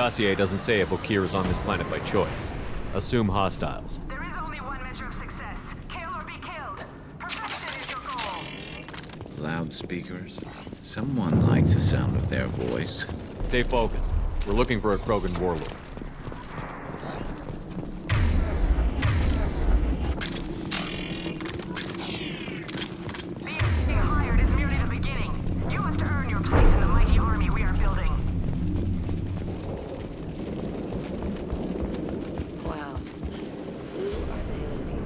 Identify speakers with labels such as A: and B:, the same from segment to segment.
A: Dossier doesn't say if Okir is on this planet by choice. Assume hostiles.
B: There is only one measure of success. Kill or be killed. Perfection is your goal.
C: Loudspeakers. Someone likes the sound of their voice.
A: Stay focused. We're looking for a Krogan warlord.
B: Being hired is merely the beginning. You must earn your place in the mighty army we are building.
D: Wow. Who are they looking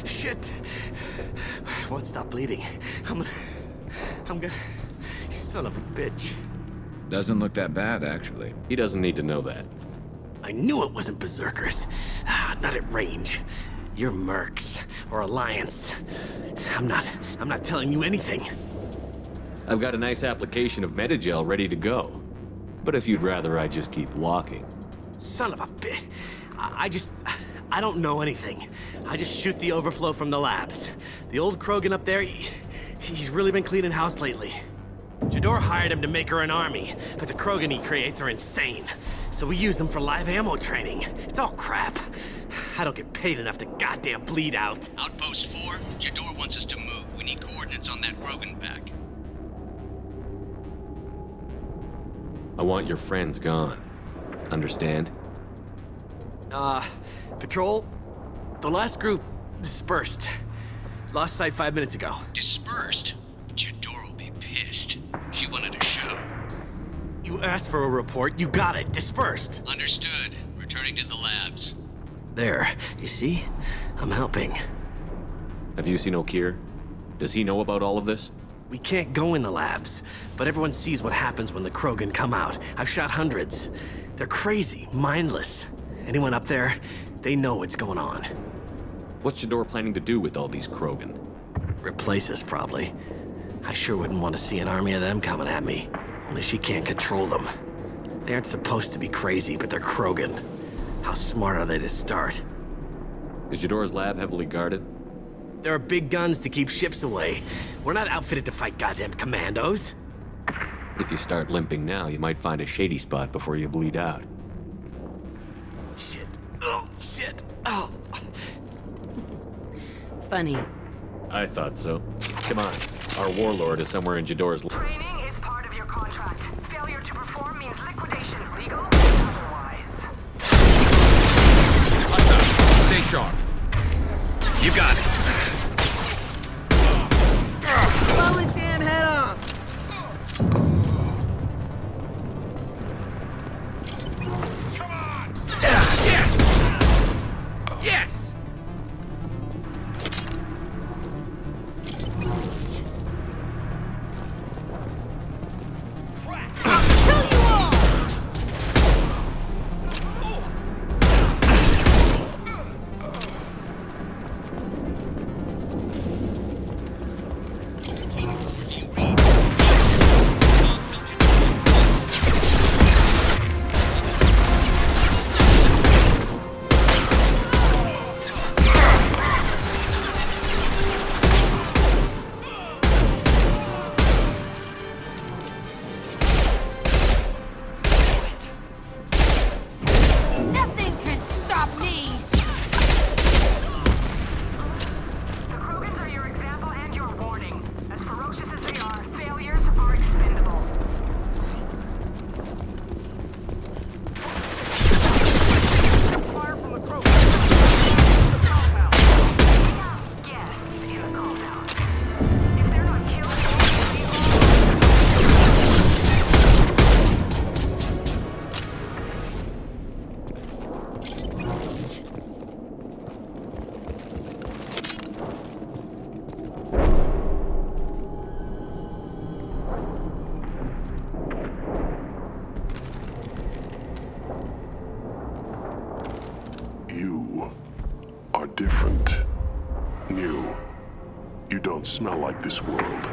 E: Shit. I won't stop bleeding. I'm gonna... Son of a bitch.
C: Doesn't look that bad, actually.
A: He doesn't need to know that.
E: I knew it wasn't berserkers. Not at range. You're mercs or Alliance. I'm not telling you anything.
A: I've got a nice application of Metagel ready to go. But if you'd rather I just keep walking.
E: Son of a bitch. I don't know anything. I just shoot the overflow from the labs. The old Krogan up there, he's really been cleaning house lately. Jador hired him to make her an army, but the Krogan he creates are insane. So we use them for live ammo training. It's all crap. I don't get paid enough to goddamn bleed out.
F: Outpost 4, Jador wants us to move. We need coordinates on that Krogan pack.
A: I want your friends gone. Understand?
E: Patrol, the last group dispersed. Lost sight 5 minutes ago.
F: Dispersed? Jador will be pissed. She wanted a show.
E: You asked for a report, you got it. Dispersed.
F: Understood. Returning to the labs.
E: There, you see? I'm helping.
A: Have you seen Okir? Does he know about all of this?
E: We can't go in the labs, but everyone sees what happens when the Krogan come out. I've shot hundreds. They're crazy, mindless. Anyone up there, they know what's going on.
A: What's Jador planning to do with all these Krogan?
E: Replace us, probably. I sure wouldn't want to see an army of them coming at me. Only she can't control them. They aren't supposed to be crazy, but they're Krogan. How smart are they to start?
A: Is Jador's lab heavily guarded?
E: There are big guns to keep ships away. We're not outfitted to fight goddamn commandos.
A: If you start limping now, you might find a shady spot before you bleed out.
E: Shit. Oh, shit. Oh.
D: Funny.
A: I thought so. Come on. Our warlord is somewhere in Jador's lab.
B: Training is part of your contract. Failure to perform means liquidation, legal and otherwise.
C: Stay sharp.
F: You got it.
G: Blow his damn head off!
F: Come on!
E: Yes! Yes!
H: Nothing can stop me!
B: The Krogans are your example and your warning. As ferocious as they are, failures are expendable. Fire from the Krogans. The compound. Yes, in the compound. If they're not killed,
I: You are different. New. You don't smell like this world.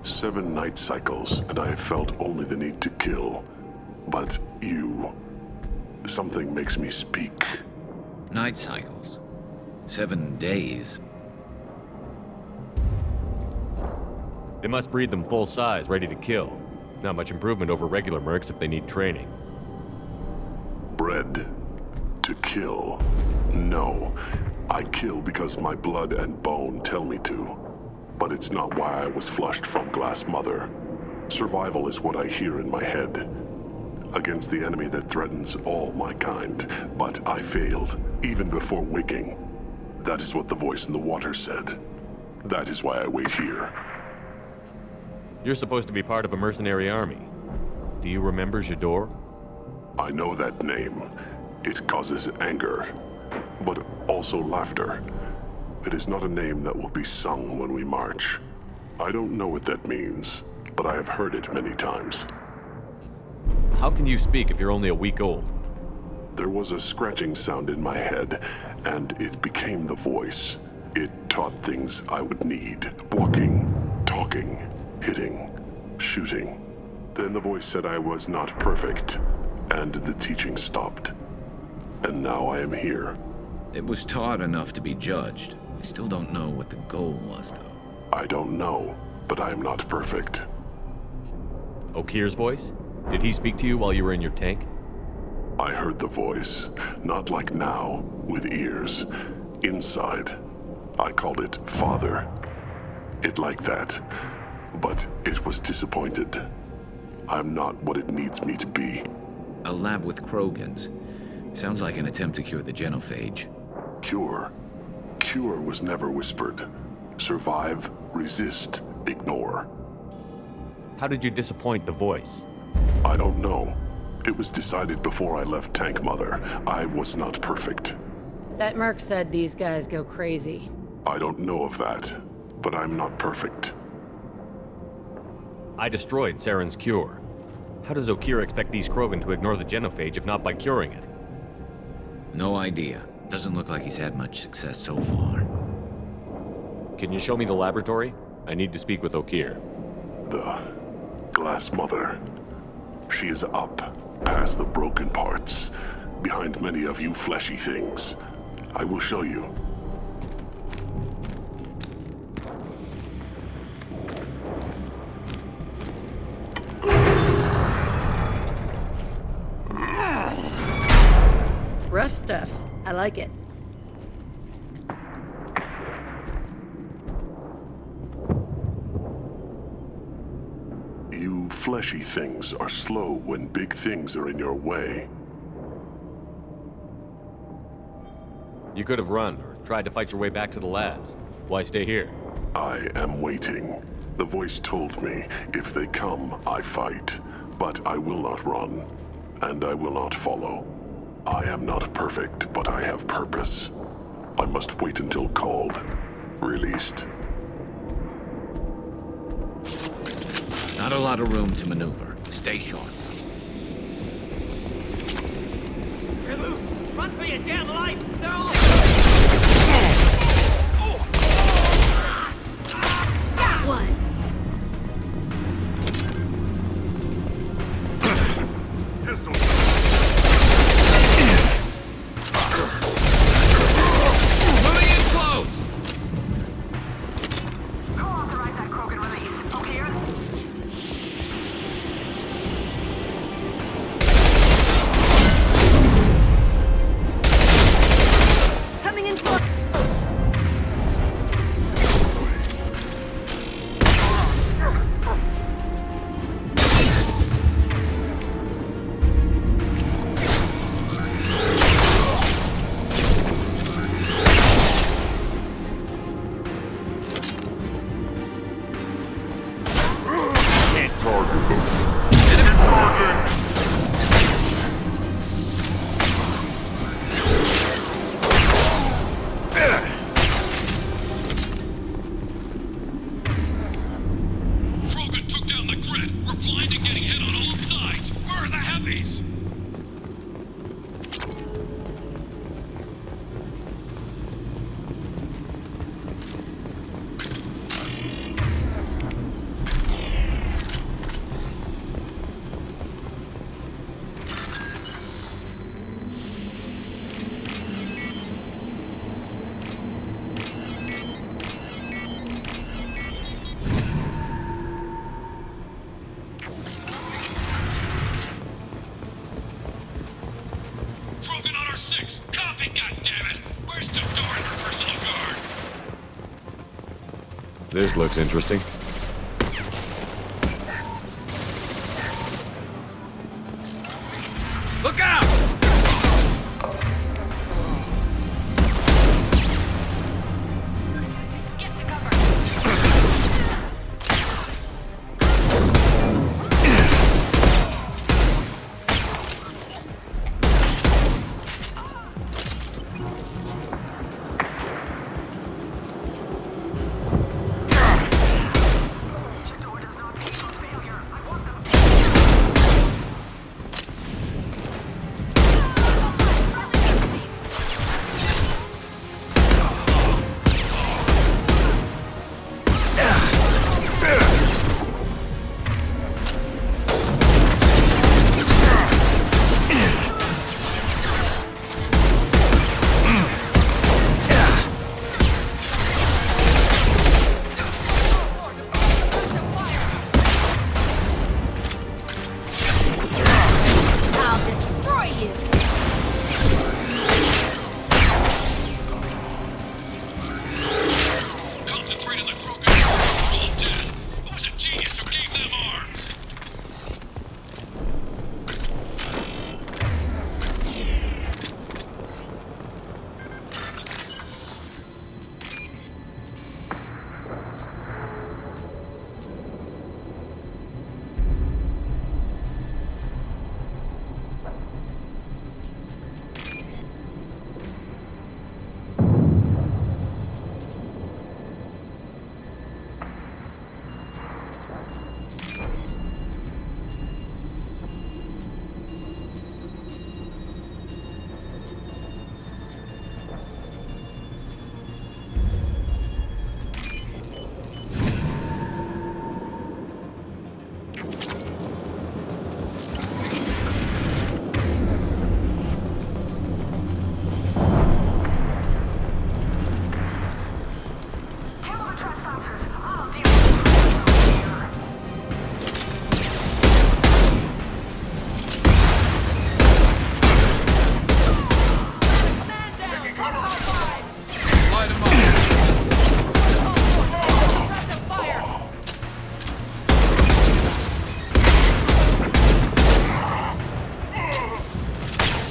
I: 7 night cycles, and I have felt only the need to kill. But you Something makes me speak.
C: Night cycles. 7 days.
A: They must breed them full size, ready to kill. Not much improvement over regular mercs if they need training.
I: Bred to kill. No. I kill because my blood and bone tell me to. But it's not why I was flushed from Glass Mother. Survival is what I hear in my head. Against the enemy that threatens all my kind. But I failed, even before waking. That is what the voice in the water said. That is why I wait here.
A: You're supposed to be part of a mercenary army. Do you remember J'dor?
I: I know that name. It causes anger, but also laughter. It is not a name that will be sung when we march. I don't know what that means, but I have heard it many times.
A: How can you speak if you're only a week old?
I: There was a scratching sound in my head, and it became the voice. It taught things I would need. Walking, talking, hitting, shooting. Then the voice said I was not perfect, and the teaching stopped. And now I am here.
C: It was taught enough to be judged. We still don't know what the goal was, though.
I: I don't know, but I am not perfect.
A: Okir's voice? Did he speak to you while you were in your tank?
I: I heard the voice, not like now, with ears. Inside. I called it Father. It like that. But it was disappointed. I'm not what it needs me to be.
C: A lab with Krogans. Sounds like an attempt to cure the genophage.
I: Cure. Cure was never whispered. Survive, resist, ignore.
A: How did you disappoint the voice?
I: I don't know. It was decided before I left Tank Mother. I was not perfect.
D: That merc said these guys go crazy.
I: I don't know of that, but I'm not perfect.
A: I destroyed Saren's cure. How does Okir expect these Krogan to ignore the genophage if not by curing it?
C: No idea. Doesn't look like he's had much success so far.
A: Can you show me the laboratory? I need to speak with Okir.
I: The Glass Mother. She is up, past the broken parts, behind many of you fleshy things. I will show you.
D: Rough stuff. I like it.
I: You fleshy things are slow when big things are in your way.
A: You could have run or tried to fight your way back to the labs. Why stay here?
I: I am waiting. The voice told me, if they come, I fight. But I will not run, and I will not follow. I am not perfect, but I have purpose. I must wait until called, released.
C: Not a lot of room to maneuver. Stay sharp.
E: You're loose! Run for your damn life! They're all...
D: Got one!
C: Moving in close!
B: Who authorized that Krogan release? Okir?
A: This looks interesting.
C: Look out!
B: Get to cover. Jador does not pay for failure. I want them.
H: I'll destroy you.
F: Concentrate on the Krogan. All dead. Who was a genius who gave them arms?
B: Kill the trespassers. I'll deal with the here.
C: Light him up.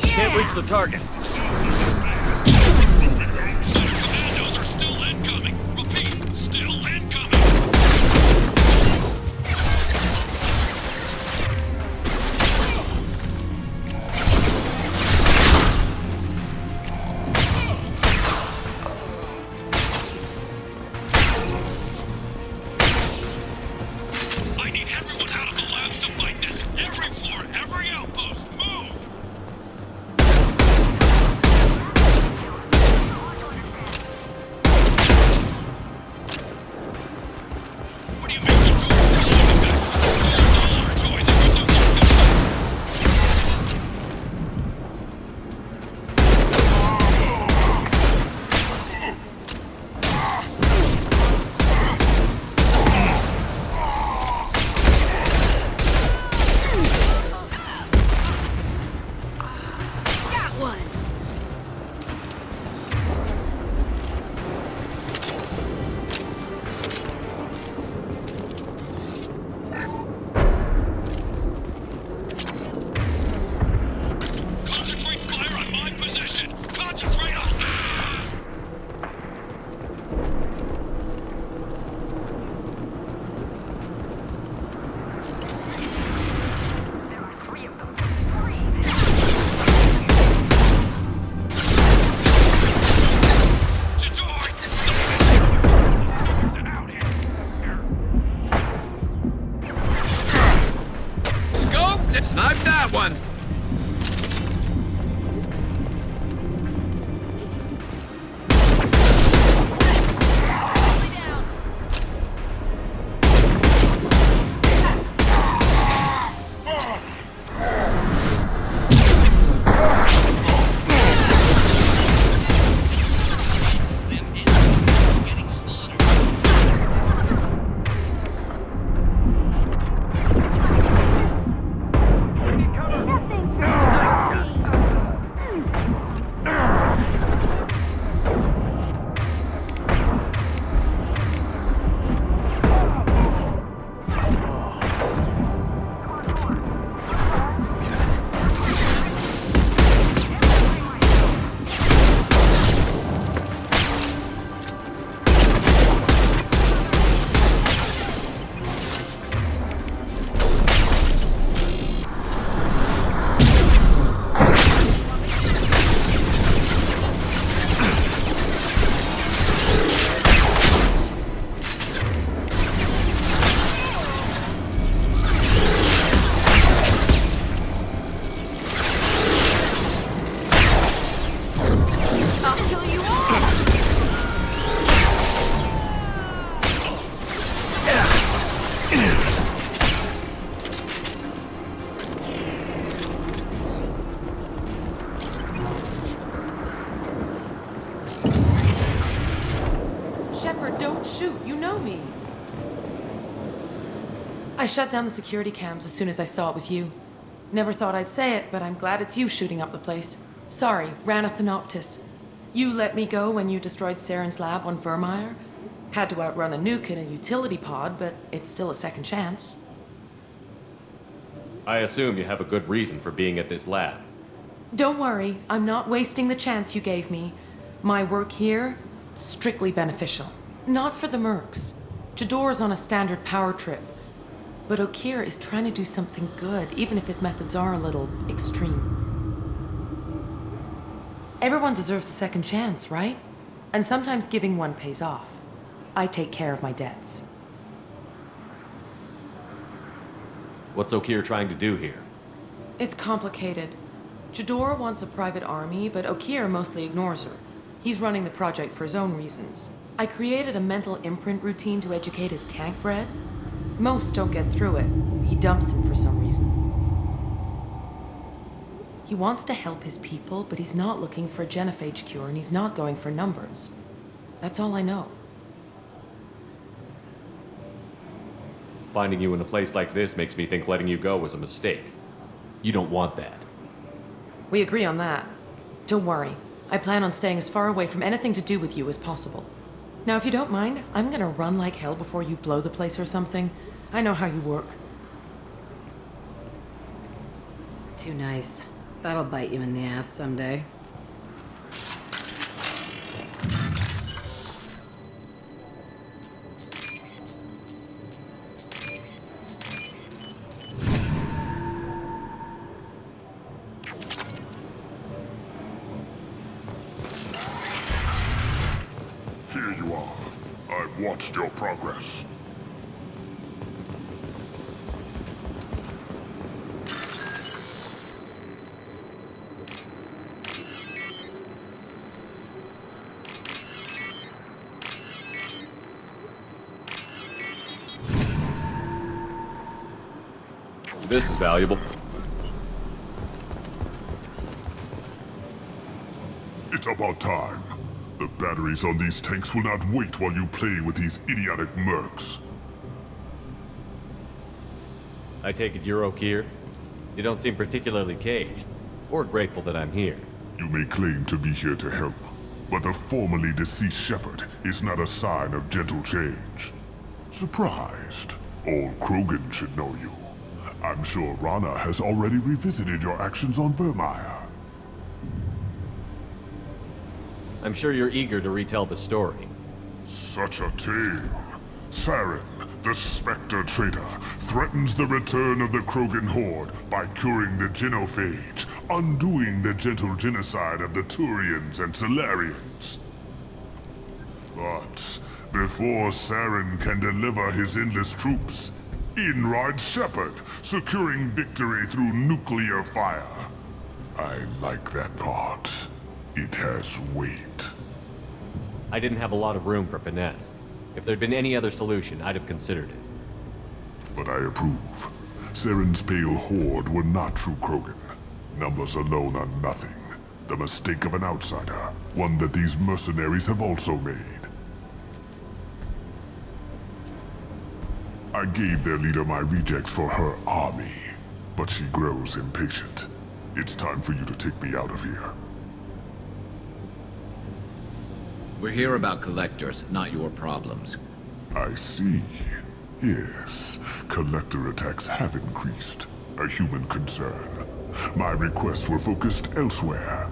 E: Can't reach the target.
F: Commandos are still incoming. Repeat, still incoming. I need everyone out of the labs to fight this. Every floor, every outpost, move!
J: Shepard, don't shoot. You know me. I shut down the security cams as soon as I saw it was you. Never thought I'd say it, but I'm glad it's you shooting up the place. Sorry, Ranathanoptis. You let me go when you destroyed Saren's lab on Vermeer. Had to outrun a nuke in a utility pod, but it's still a second chance.
A: I assume you have a good reason for being at this lab.
J: Don't worry, I'm not wasting the chance you gave me. My work here, strictly beneficial. Not for the mercs. Jador's on a standard power trip. But Okeer is trying to do something good, even if his methods are a little extreme. Everyone deserves a second chance, right? And sometimes giving one pays off. I take care of my debts.
A: What's Okeer trying to do here?
J: It's complicated. Jador wants a private army, but Okeer mostly ignores her. He's running the project for his own reasons. I created a mental imprint routine to educate his tank bred. Most don't get through it. He dumps them for some reason. He wants to help his people, but he's not looking for a genophage cure, and he's not going for numbers. That's all I know.
A: Finding you in a place like this makes me think letting you go was a mistake. You don't want that.
J: We agree on that. Don't worry. I plan on staying as far away from anything to do with you as possible. Now, if you don't mind, I'm gonna run like hell before you blow the place or something. I know how you work.
D: Too nice. That'll bite you in the ass someday.
I: Here you are. I've watched your progress.
A: This is valuable.
I: It's about time. The batteries on these tanks will not wait while you play with these idiotic mercs.
A: I take it you're Okeer? You don't seem particularly caged, or grateful that I'm here.
I: You may claim to be here to help, but the formerly deceased Shepard is not a sign of gentle change. Surprised? Old Krogan should know you. I'm sure Rana has already revisited your actions on Vermeer.
A: I'm sure you're eager to retell the story.
I: Such a tale. Saren, the Spectre traitor, threatens the return of the Krogan horde by curing the genophage, undoing the gentle genocide of the Turians and Solarians. But before Saren can deliver his endless troops, in rides Shepard, securing victory through nuclear fire. I like that part. It has weight.
A: I didn't have a lot of room for finesse. If there'd been any other solution, I'd have considered it.
I: But I approve. Saren's pale horde were not true Krogan. Numbers alone are nothing. The mistake of an outsider. One that these mercenaries have also made. I gave their leader my rejects for her army, but she grows impatient. It's time for you to take me out of here.
C: We're here about collectors, not your problems.
I: I see. Yes, collector attacks have increased. A human concern. My requests were focused elsewhere.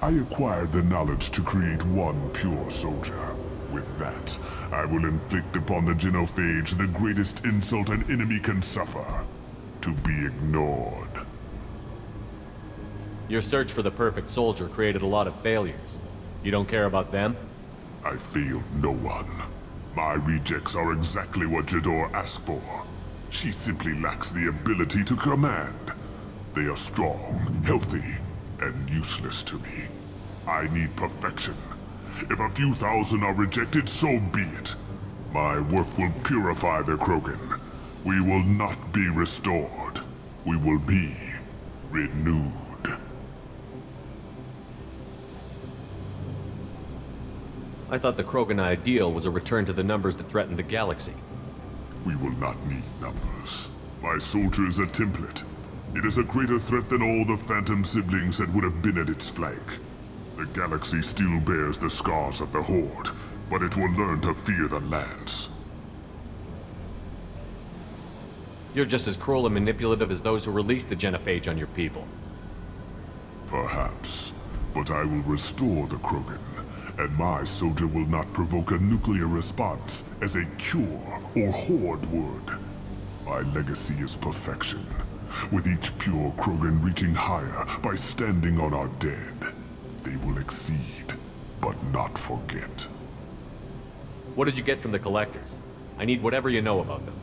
I: I acquired the knowledge to create one pure soldier. With that, I will inflict upon the genophage the greatest insult an enemy can suffer. To be ignored.
A: Your search for the perfect soldier created a lot of failures. You don't care about them?
I: I failed no one. My rejects are exactly what Jador asked for. She simply lacks the ability to command. They are strong, healthy, and useless to me. I need perfection. If a few thousand are rejected, so be it. My work will purify the Krogan. We will not be restored. We will be renewed.
A: I thought the Krogan ideal was a return to the numbers that threatened the galaxy.
I: We will not need numbers. My soldier is a template. It is a greater threat than all the Phantom siblings that would have been at its flank. The galaxy still bears the scars of the Horde, but it will learn to fear the Lance.
A: You're just as cruel and manipulative as those who released the genophage on your people.
I: Perhaps, but I will restore the Krogan, and my soldier will not provoke a nuclear response as a cure or Horde would. My legacy is perfection, with each pure Krogan reaching higher by standing on our dead. They will exceed, but not forget.
A: What did you get from the Collectors? I need whatever you know about them.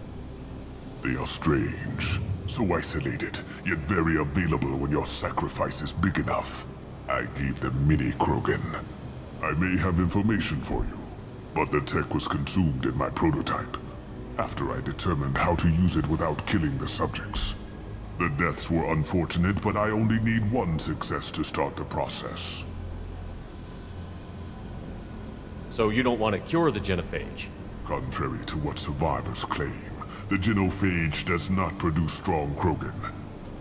I: They are strange, so isolated, yet very available when your sacrifice is big enough. I gave them mini Krogan. I may have information for you, but the tech was consumed in my prototype, after I determined how to use it without killing the subjects. The deaths were unfortunate, but I only need one success to start the process.
A: So you don't want to cure the genophage?
I: Contrary to what survivors claim, the genophage does not produce strong Krogan.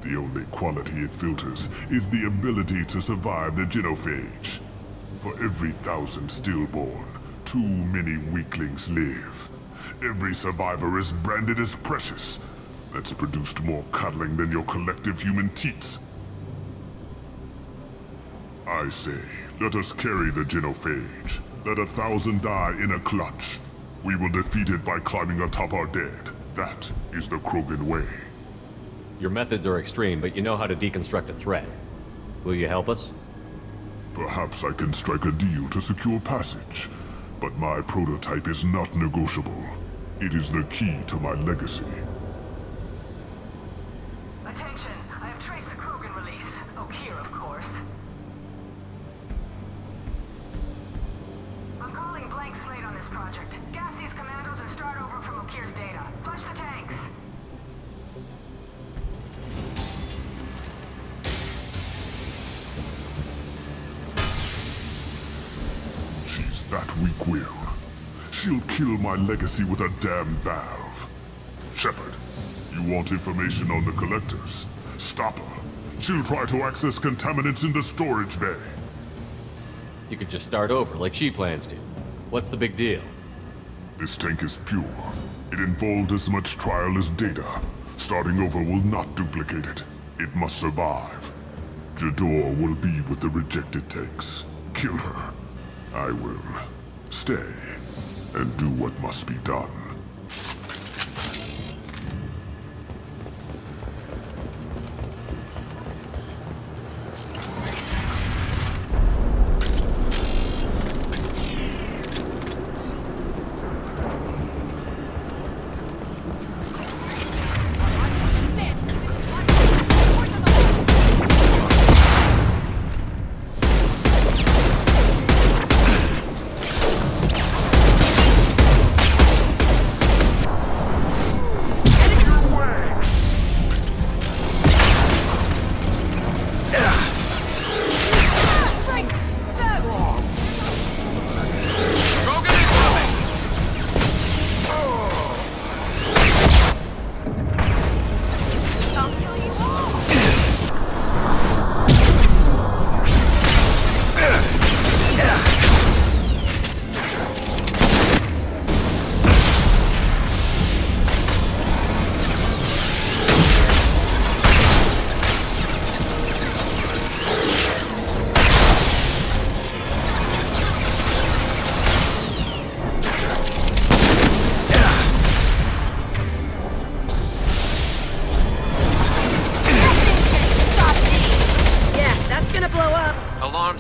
I: The only quality it filters is the ability to survive the genophage. For every 1,000 stillborn, too many weaklings live. Every survivor is branded as precious. That's produced more cuddling than your collective human teats. I say, let us carry the genophage. Let 1,000 die in a clutch. We will defeat it by climbing atop our dead. That is the Krogan way.
A: Your methods are extreme, but you know how to deconstruct a threat. Will you help us?
I: Perhaps I can strike a deal to secure passage. But my prototype is not negotiable. It is the key to my legacy.
B: Attention, I have traced the Krogan release. Okeer, of course. I'm calling blank slate on this project. Gas these commandos and start over from Okeer's data. Flush the tanks.
I: She's that weak-willed. She'll kill my legacy with a damn valve. Shepard, you want information on the Collectors? Stop her. She'll try to access contaminants in the storage bay.
A: You could just start over, like she plans to. What's the big deal?
I: This tank is pure. It involved as much trial as data. Starting over will not duplicate it. It must survive. Jador will be with the rejected tanks. Kill her. I will stay and do what must be done.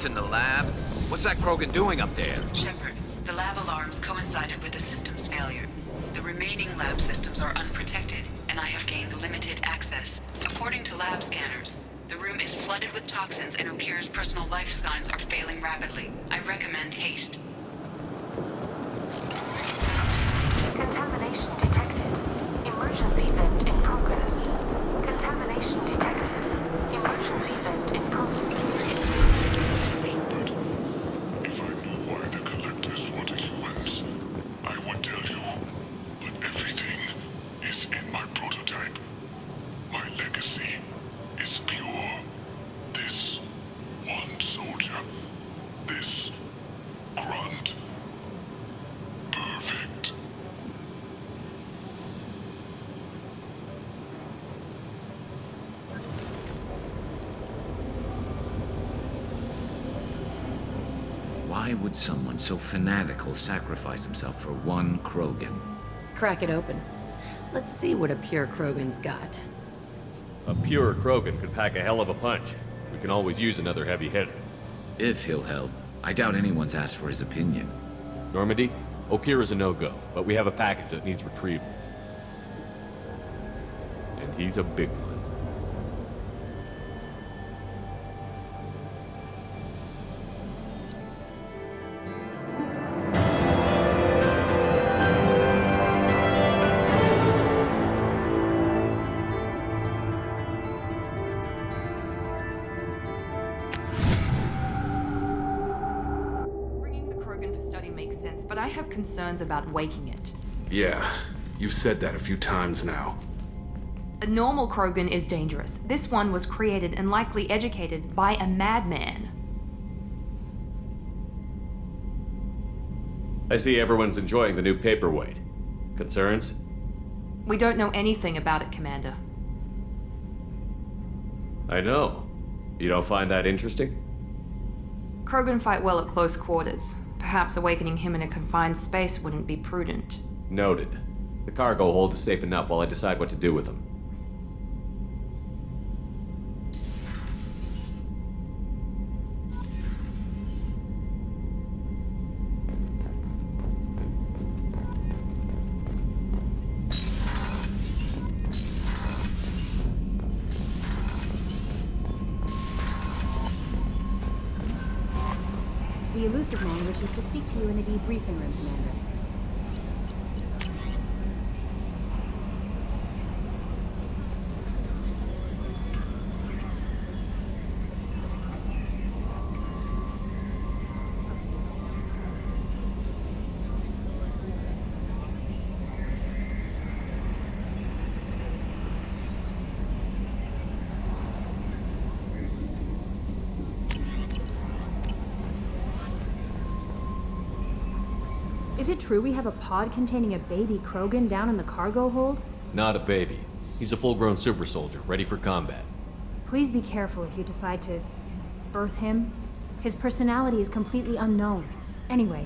C: In the lab? What's that Krogan doing up there?
K: Shepard, the lab alarms coincided with the system's failure. The remaining lab systems are unprotected, and I have gained limited access. According to lab scanners, the room is flooded with toxins and Okeer's personal life signs are failing rapidly. I recommend haste.
B: Contamination detected. Emergency vent in progress. Contamination detected. Emergency vent in progress.
I: If I knew why the Collectors were
C: Why would someone so fanatical sacrifice himself for one Krogan?
D: Crack it open. Let's see what a pure Krogan's got.
A: A pure Krogan could pack a hell of a punch. We can always use another heavy hitter.
C: If he'll help. I doubt anyone's asked for his opinion.
A: Normandy, Okira's a no-go, but we have a package that needs retrieval. And he's a big one.
J: Bringing the Krogan for study makes sense, but I have concerns about waking it.
L: Yeah, you've said that a few times now.
J: A normal Krogan is dangerous. This one was created and likely educated by a madman.
A: I see everyone's enjoying the new paperweight. Concerns?
J: We don't know anything about it, Commander.
A: I know. You don't find that interesting?
J: Krogan fight well at close quarters. Perhaps awakening him in a confined space wouldn't be prudent.
A: Noted. The cargo hold is safe enough while I decide what to do with him.
H: The Illusive Man wishes to speak to you in the debriefing room, Commander. Is it true we have a pod containing a baby Krogan down in the cargo hold?
A: Not a baby. He's a full-grown super soldier, ready for combat.
H: Please be careful if you decide to birth him. His personality is completely unknown. Anyway,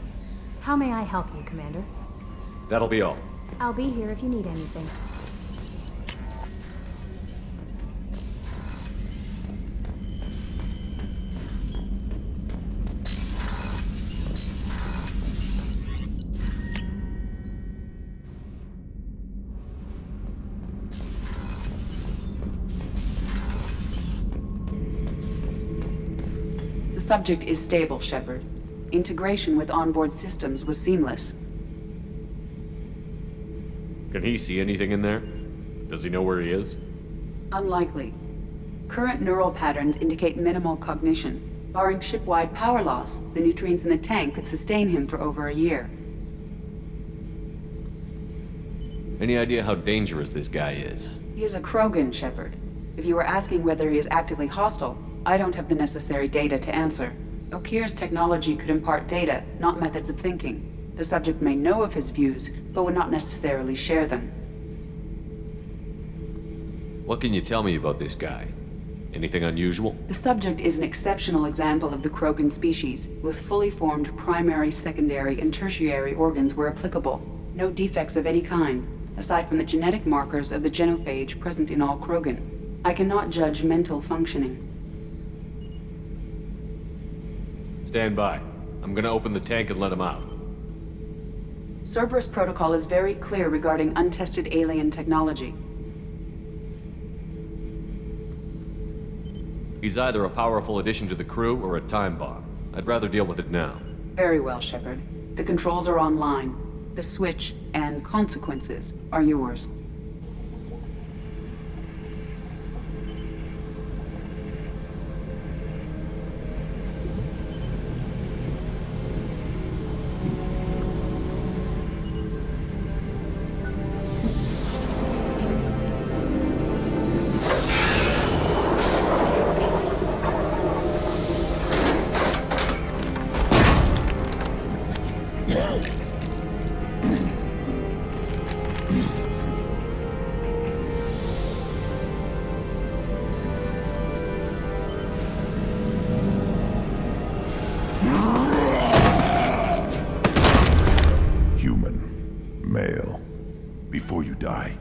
H: how may I help you, Commander?
A: That'll be all.
H: I'll be here if you need anything.
K: The subject is stable, Shepard. Integration with onboard systems was seamless.
A: Can he see anything in there? Does he know where he is?
K: Unlikely. Current neural patterns indicate minimal cognition. Barring ship-wide power loss, the nutrients in the tank could sustain him for over a year.
A: Any idea how dangerous this guy is?
K: He is a Krogan, Shepard. If you were asking whether he is actively hostile, I don't have the necessary data to answer. Okir's technology could impart data, not methods of thinking. The subject may know of his views, but would not necessarily share them.
A: What can you tell me about this guy? Anything unusual?
K: The subject is an exceptional example of the Krogan species, with fully formed primary, secondary, and tertiary organs where applicable. No defects of any kind, aside from the genetic markers of the genophage present in all Krogan. I cannot judge mental functioning.
A: Stand by. I'm gonna open the tank and let him out.
K: Cerberus protocol is very clear regarding untested alien technology.
A: He's either a powerful addition to the crew or a time bomb. I'd rather deal with it now.
K: Very well, Shepard. The controls are online. The switch and consequences are yours.
M: Before you die,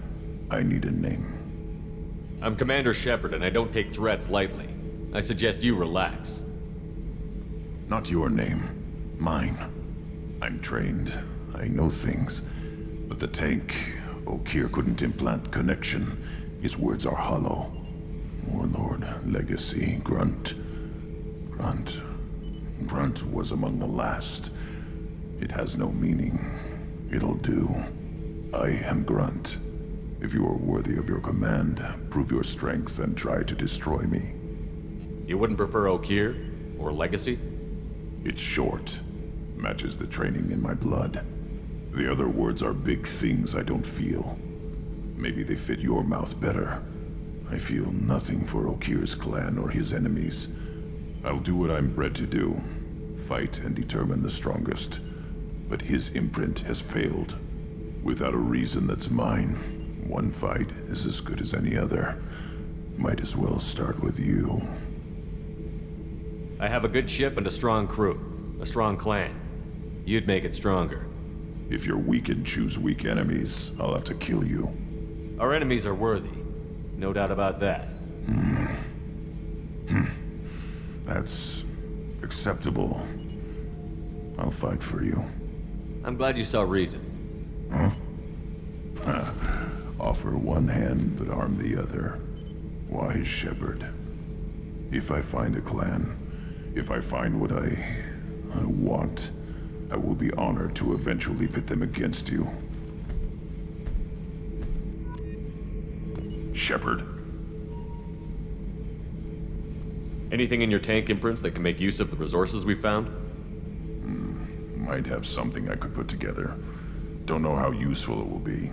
M: I need a name.
A: I'm Commander Shepard, and I don't take threats lightly. I suggest you relax.
M: Not your name. Mine. I'm trained. I know things. But the tank, Okeer couldn't implant connection. His words are hollow. Warlord, Legacy, Grunt. Grunt was among the last. It has no meaning. It'll do. I am Grunt. If you are worthy of your command, prove your strength and try to destroy me.
A: You wouldn't prefer Okeer? Or Legacy?
M: It's short. Matches the training in my blood. The other words are big things I don't feel. Maybe they fit your mouth better. I feel nothing for Okeer's clan or his enemies. I'll do what I'm bred to do. Fight and determine the strongest. But his imprint has failed. Without a reason that's mine, one fight is as good as any other. Might as well start with you.
A: I have a good ship and a strong crew. A strong clan. You'd make it stronger.
M: If you're weak and choose weak enemies, I'll have to kill you.
A: Our enemies are worthy. No doubt about that.
M: That's acceptable. I'll fight for you.
A: I'm glad you saw reason.
M: Offer one hand, but arm the other. Wise Shepard. If I find a clan, if I find what I want, I will be honored to eventually pit them against you. Shepard.
A: Anything in your tank imprints that can make use of the resources we found?
M: Might have something I could put together. Don't know how useful it will be.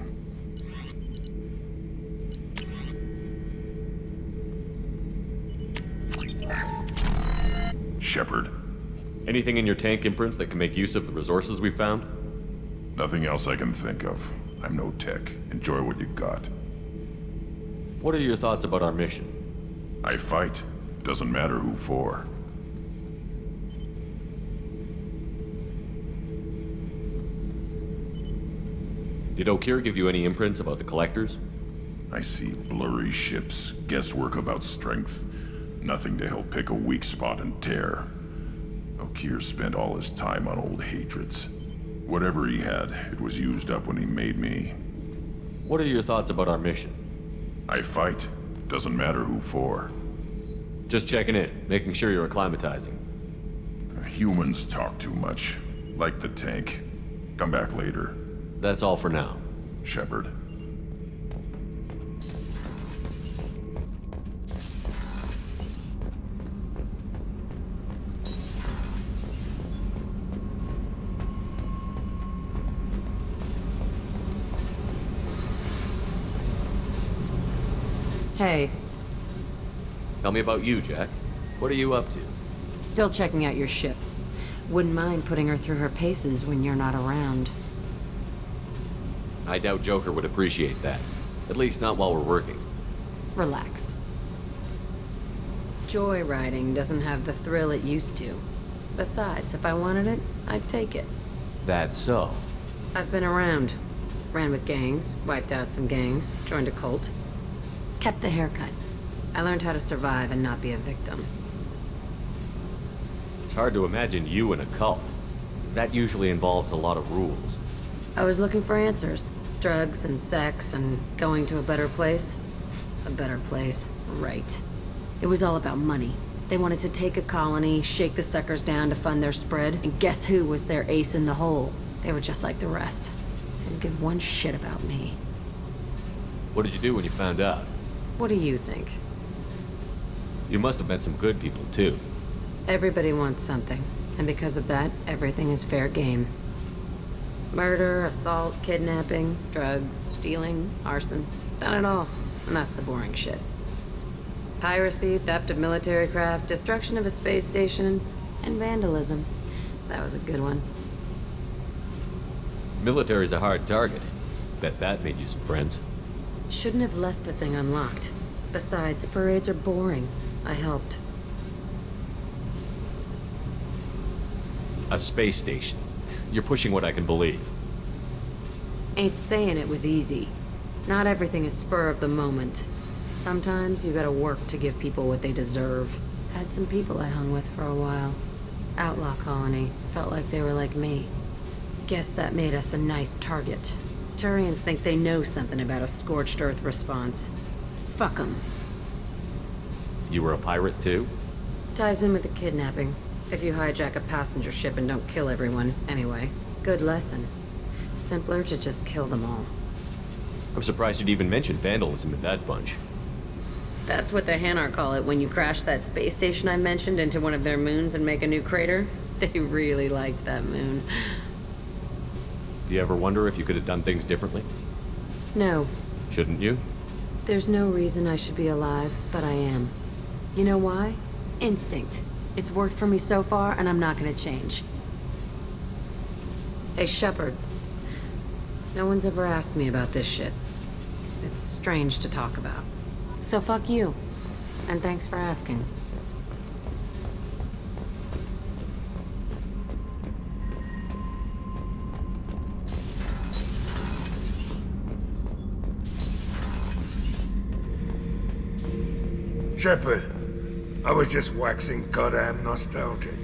M: Shepard.
A: Anything in your tank imprints that can make use of the resources we found?
M: Nothing else I can think of. I'm no tech. Enjoy what you got.
A: What are your thoughts about our mission?
M: I fight. Doesn't matter who for.
A: Did Okeer give you any imprints about the Collectors?
M: I see blurry ships, guesswork about strength. Nothing to help pick a weak spot and tear. Okeer spent all his time on old hatreds. Whatever he had, it was used up when he made me.
A: What are your thoughts about our mission?
M: I fight. Doesn't matter who for.
A: Just checking in, making sure you're acclimatizing.
M: Humans talk too much. Like the tank. Come back later.
A: That's all for now.
M: Shepard.
D: Hey,
A: Tell me about you, Jack. What are you up to?
D: still checking out your ship. Wouldn't mind putting her through her paces when you're not around.
A: I doubt Joker would appreciate that. At least not while we're working.
D: Relax. Joyriding doesn't have the thrill it used to. Besides, if I wanted it, I'd take it.
A: That's so.
D: I've been around. Ran with gangs, wiped out some gangs, joined a cult. Kept the haircut. I learned how to survive and not be a victim.
A: It's hard to imagine you in a cult. That usually involves a lot of rules.
D: I was looking for answers. Drugs and sex and going to a better place. A better place, right. It was all about money. They wanted to take a colony, shake the suckers down to fund their spread, and guess who was their ace in the hole? They were just like the rest. Didn't give one shit about me.
A: What did you do when you found out?
D: What do you think?
A: You must have met some good people, too.
D: Everybody wants something, and because of that, everything is fair game. Murder, assault, kidnapping, drugs, stealing, arson. Done it all. And that's the boring shit. Piracy, theft of military craft, destruction of a space station, and vandalism. That was a good one.
A: Military's a hard target. Bet that made you some friends.
D: Shouldn't have left the thing unlocked. Besides, parades are boring. I helped.
A: A space station. You're pushing what I can believe.
D: Ain't saying it was easy. Not everything is spur of the moment. Sometimes you gotta work to give people what they deserve. Had some people I hung with for a while. Outlaw colony. Felt like they were like me. Guess that made us a nice target. Turians think they know something about a scorched earth response. Fuck 'em.
A: You were a pirate too?
D: Ties in with the kidnapping. If you hijack a passenger ship and don't kill everyone, anyway. Good lesson. Simpler to just kill them all.
A: I'm surprised you'd even mention vandalism in that bunch.
D: That's what the Hanar call it when you crash that space station I mentioned into one of their moons and make a new crater. They really liked that moon.
A: Do you ever wonder if you could have done things differently?
D: No.
A: Shouldn't you?
D: There's no reason I should be alive, but I am. You know why? Instinct. It's worked for me so far, and I'm not gonna change. Hey, Shepard. No one's ever asked me about this shit. It's strange to talk about. So fuck you. And thanks for asking.
N: Shepard, I was just waxing goddamn nostalgic.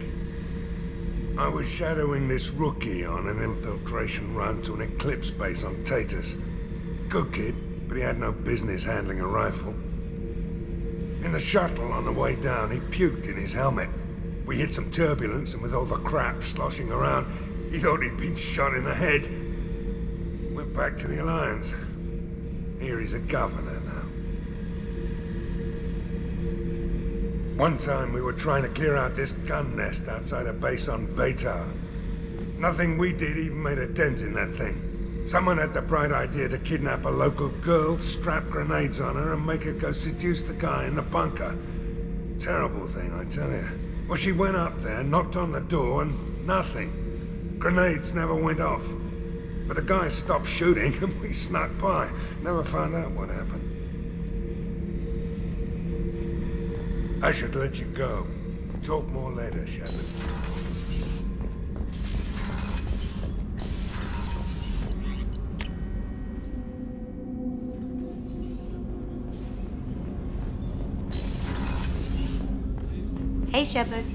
N: I was shadowing this rookie on an infiltration run to an Eclipse base on Tatus. Good kid, but he had no business handling a rifle. In the shuttle on the way down, he puked in his helmet. We hit some turbulence, and with all the crap sloshing around, he thought he'd been shot in the head. Went back to the Alliance. Here he's a governor now. One time we were trying to clear out this gun nest outside a base on Vatar. Nothing we did even made a dent in that thing. Someone had the bright idea to kidnap a local girl, strap grenades on her, and make her go seduce the guy in the bunker. Terrible thing, I tell you. Well, she went up there, knocked on the door, and nothing. Grenades never went off. But the guy stopped shooting, and we snuck by. Never found out what happened. I should let you go. Talk more later, Shepard.
O: Hey, Shepard.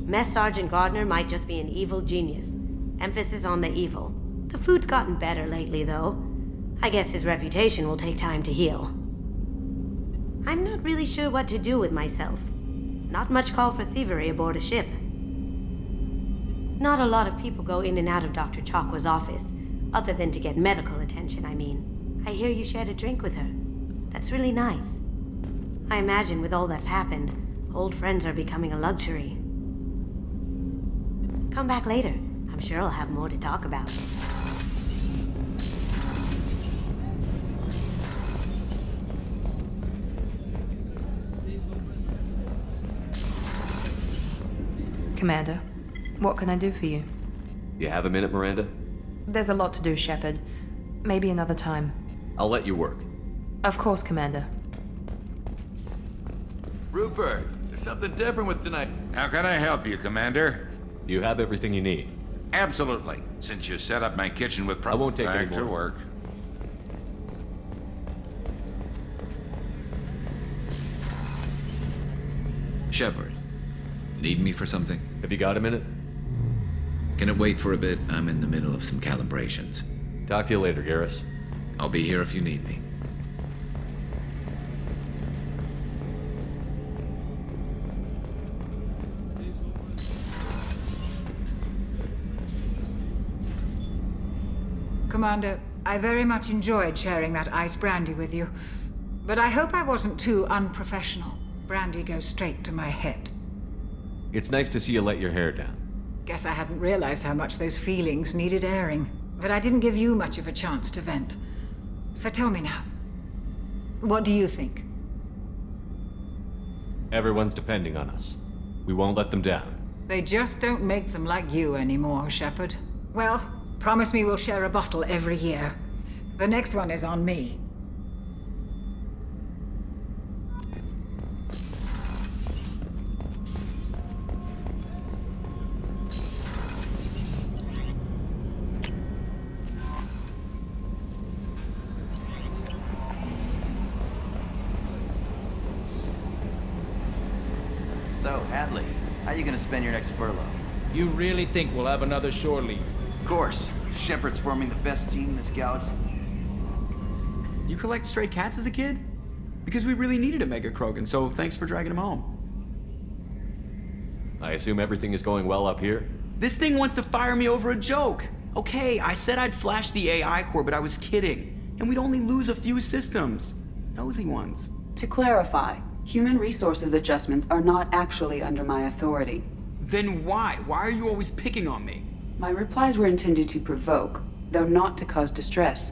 O: Mess Sergeant Gardner might just be an evil genius. Emphasis on the evil. The food's gotten better lately, though. I guess his reputation will take time to heal. I'm not really sure what to do with myself. Not much call for thievery aboard a ship. Not a lot of people go in and out of Dr. Chakwa's office, other than to get medical attention, I mean. I hear you shared a drink with her. That's really nice. I imagine with all that's happened, old friends are becoming a luxury. Come back later. I'm sure I'll have more to talk about.
J: Commander, what can I do for you?
A: You have a minute, Miranda?
J: There's a lot to do, Shepard. Maybe another time.
A: I'll let you work.
J: Of course, Commander.
P: Rupert, there's something different with tonight.
Q: How can I help you, Commander?
A: You have everything you need.
Q: Absolutely. Since you set up my kitchen with
A: I won't take any
Q: back
A: more.
Q: to work.
C: Shepard, need me for something?
A: Have you got a minute?
C: Can it wait for a bit? I'm in the middle of some calibrations.
A: Talk to you later, Garrus.
C: I'll be here if you need me.
R: Commander, I very much enjoyed sharing that ice brandy with you. But I hope I wasn't too unprofessional. Brandy goes straight to my head.
A: It's nice to see you let your hair down.
R: Guess I hadn't realized how much those feelings needed airing. But I didn't give you much of a chance to vent. So tell me now. What do you think?
A: Everyone's depending on us. We won't let them down.
R: They just don't make them like you anymore, Shepard. Well, promise me we'll share a bottle every year. The next one is on me.
S: gonna spend your next furlough?
T: You really think we'll have another shore leave?
S: Of course. Shepard's forming the best team in this galaxy.
U: You collect stray cats as a kid? Because we really needed a Mega Krogan, so thanks for dragging him home.
A: I assume everything is going well up here?
U: This thing wants to fire me over a joke. Okay, I said I'd flash the AI core, but I was kidding. And we'd only lose a few systems. Nosy ones.
V: To clarify, human resources adjustments are not actually under my authority.
U: Then why? Why are you always picking on me?
V: My replies were intended to provoke, though not to cause distress.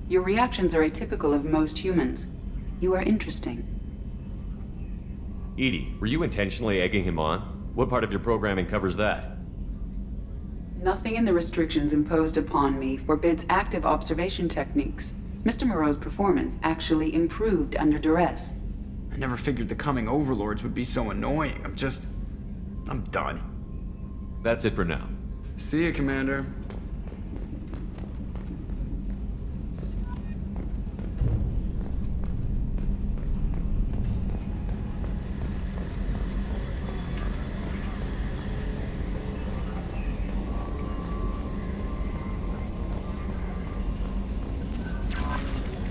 V: Your reactions are atypical of most humans. You are interesting.
A: Edie, were you intentionally egging him on? What part of your programming covers that?
V: Nothing in the restrictions imposed upon me forbids active observation techniques. Mr. Moreau's performance actually improved under duress.
U: I never figured the coming overlords would be so annoying. I'm done.
A: That's it for now.
U: See you, Commander.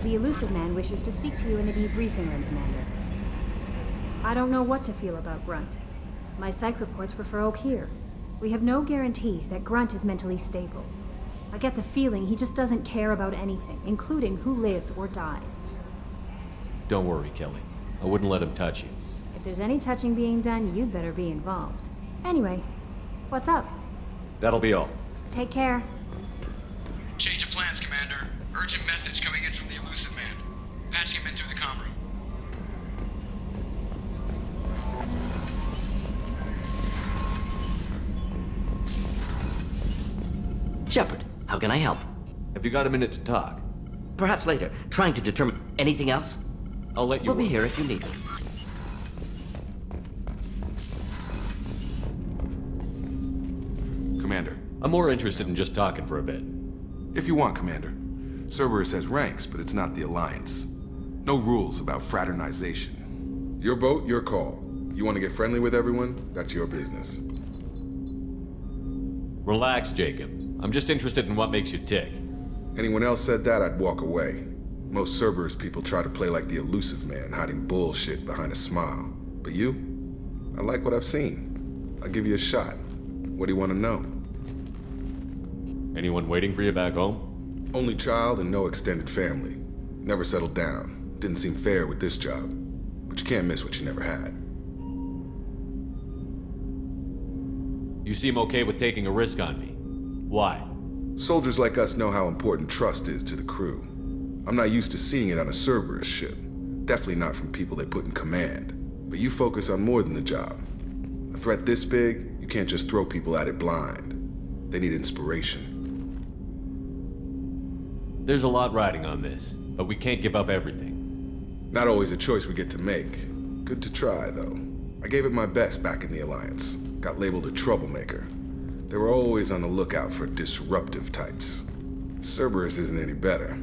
H: The Illusive Man wishes to speak to you in the debriefing room, Commander. I don't know what to feel about Grunt. My psych reports refer Oak here. We have no guarantees that Grunt is mentally stable. I get the feeling he just doesn't care about anything, including who lives or dies.
A: Don't worry, Kelly. I wouldn't let him touch you.
H: If there's any touching being done, you'd better be involved. Anyway, what's up?
A: That'll be all.
H: Take care.
U: Change of plans, Commander. Urgent message coming in from the Illusive Man. Patching him in through the comm room.
W: Shepard, how can I help?
A: Have you got a minute to talk?
W: Perhaps later. Trying to determine anything else?
A: I'll let you
W: We'll be
A: work.
W: here if you need us.
L: Commander.
A: I'm more interested in just talking for a bit.
L: If you want, Commander. Cerberus has ranks, but it's not the Alliance. No rules about fraternization. Your boat, your call. You want to get friendly with everyone? That's your business.
A: Relax, Jacob. I'm just interested in what makes you tick.
L: Anyone else said that, I'd walk away. Most Cerberus people try to play like the Illusive Man, hiding bullshit behind a smile. But you? I like what I've seen. I'll give you a shot. What do you want to know?
A: Anyone waiting for you back home?
L: Only child and no extended family. Never settled down. Didn't seem fair with this job. But you can't miss what you never had.
A: You seem okay with taking a risk on me. Why?
L: Soldiers like us know how important trust is to the crew. I'm not used to seeing it on a Cerberus ship. Definitely not from people they put in command. But you focus on more than the job. A threat this big, you can't just throw people at it blind. They need inspiration.
A: There's a lot riding on this, but we can't give up everything.
L: Not always a choice we get to make. Good to try, though. I gave it my best back in the Alliance. Got labeled a troublemaker. They were always on the lookout for disruptive types. Cerberus isn't any better.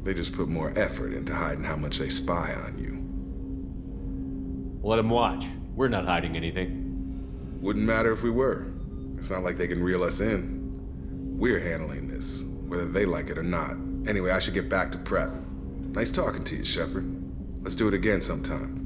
L: They just put more effort into hiding how much they spy on you.
A: Let them watch. We're not hiding anything.
L: Wouldn't matter if we were. It's not like they can reel us in. We're handling this, whether they like it or not. Anyway, I should get back to prep. Nice talking to you, Shepard. Let's do it again sometime.